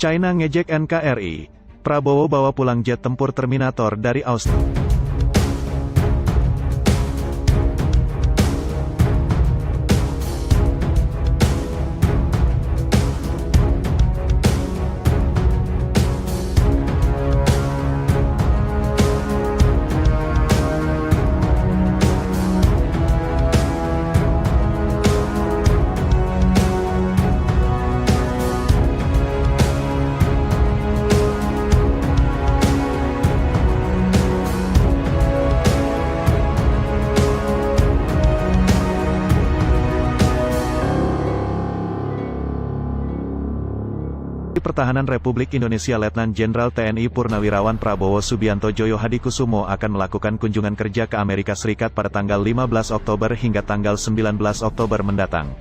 China ngejek NKRI. Prabowo bawa pulang jet tempur Terminator dari Australia. Pertahanan Republik Indonesia Letnan Jenderal TNI Purnawirawan Prabowo Subianto Joyo Hadikusumo akan melakukan kunjungan kerja ke Amerika Serikat pada tanggal 15 Oktober hingga tanggal 19 Oktober mendatang.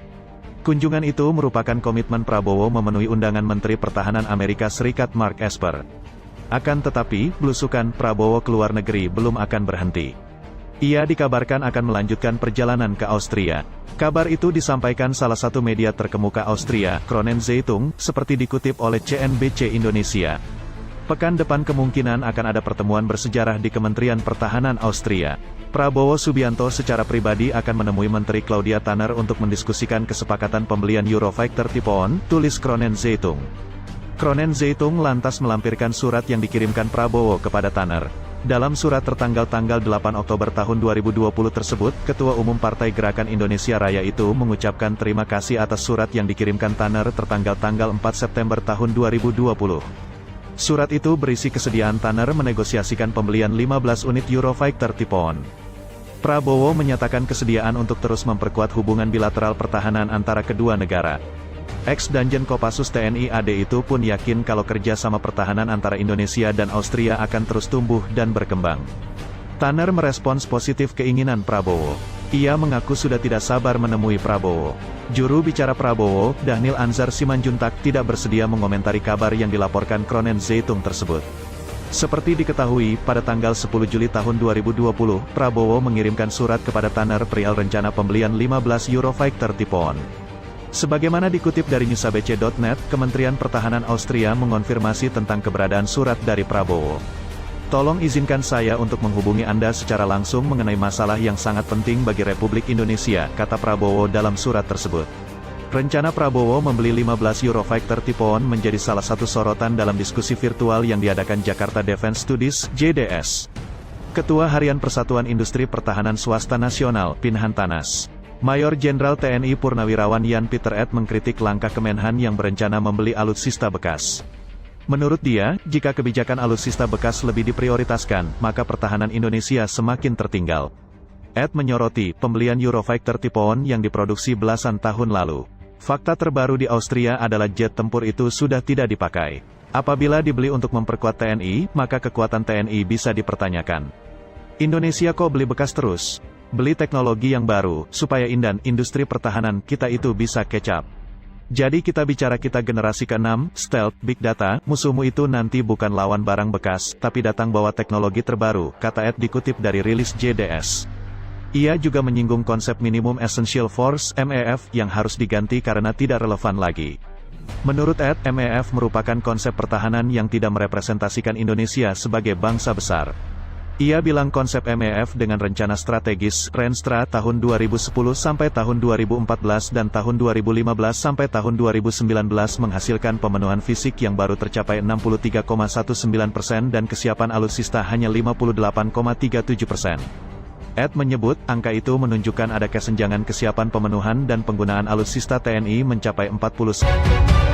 Kunjungan itu merupakan komitmen Prabowo memenuhi undangan Menteri Pertahanan Amerika Serikat Mark Esper. Akan tetapi, belusukan Prabowo ke luar negeri belum akan berhenti. Ia dikabarkan akan melanjutkan perjalanan ke Austria. Kabar itu disampaikan salah satu media terkemuka Austria, Kronen Zeitung, seperti dikutip oleh CNBC Indonesia. Pekan depan kemungkinan akan ada pertemuan bersejarah di Kementerian Pertahanan Austria. Prabowo Subianto secara pribadi akan menemui Menteri Claudia Tanner untuk mendiskusikan kesepakatan pembelian Eurofighter Typhoon, tulis Kronen Zeitung. Kronen Zeitung lantas melampirkan surat yang dikirimkan Prabowo kepada Tanner. Dalam surat tertanggal 8 Oktober tahun 2020 tersebut, Ketua Umum Partai Gerakan Indonesia Raya itu mengucapkan terima kasih atas surat yang dikirimkan Tanner tertanggal 4 September tahun 2020. Surat itu berisi kesediaan Tanner menegosiasikan pembelian 15 unit Eurofighter Typhoon. Prabowo menyatakan kesediaan untuk terus memperkuat hubungan bilateral pertahanan antara kedua negara. Ex-Danjen Kopassus TNI AD itu pun yakin kalau kerjasama pertahanan antara Indonesia dan Austria akan terus tumbuh dan berkembang. Tanner merespons positif keinginan Prabowo. Ia mengaku sudah tidak sabar menemui Prabowo. Juru bicara Prabowo, Dhanil Anzar Simanjuntak, tidak bersedia mengomentari kabar yang dilaporkan Kronen Zeitung tersebut. Seperti diketahui, pada tanggal 10 Juli tahun 2020, Prabowo mengirimkan surat kepada Tanner perihal rencana pembelian 15 Eurofighter Typhoon. Sebagaimana dikutip dari newsabc.net, Kementerian Pertahanan Austria mengonfirmasi tentang keberadaan surat dari Prabowo. Tolong izinkan saya untuk menghubungi Anda secara langsung mengenai masalah yang sangat penting bagi Republik Indonesia, kata Prabowo dalam surat tersebut. Rencana Prabowo membeli 15 Eurofighter Typhoon menjadi salah satu sorotan dalam diskusi virtual yang diadakan Jakarta Defense Studies, JDS. Ketua Harian Persatuan Industri Pertahanan Swasta Nasional, Pinhan Tanas, Mayor Jenderal TNI Purnawirawan Yan Peter Ed mengkritik langkah Kemenhan yang berencana membeli alutsista bekas. Menurut dia, jika kebijakan alutsista bekas lebih diprioritaskan, maka pertahanan Indonesia semakin tertinggal. Ed menyoroti pembelian Eurofighter Typhoon yang diproduksi belasan tahun lalu. Fakta terbaru di Austria adalah jet tempur itu sudah tidak dipakai. Apabila dibeli untuk memperkuat TNI, maka kekuatan TNI bisa dipertanyakan. Indonesia kok beli bekas terus? Beli teknologi yang baru, supaya industri pertahanan kita itu bisa catch up. Jadi kita bicara kita generasi ke-6, stealth, big data, musuhmu itu nanti bukan lawan barang bekas, tapi datang bawa teknologi terbaru, kata Ed dikutip dari rilis JDS. Ia juga menyinggung konsep Minimum Essential Force, MEF, yang harus diganti karena tidak relevan lagi. Menurut Ed, MEF merupakan konsep pertahanan yang tidak merepresentasikan Indonesia sebagai bangsa besar. Ia bilang konsep MEF dengan rencana strategis, Renstra tahun 2010 sampai tahun 2014 dan tahun 2015 sampai tahun 2019 menghasilkan pemenuhan fisik yang baru tercapai 63,19% dan kesiapan alutsista hanya 58,37%. Ed menyebut, angka itu menunjukkan ada kesenjangan kesiapan pemenuhan dan penggunaan alutsista TNI mencapai 40%.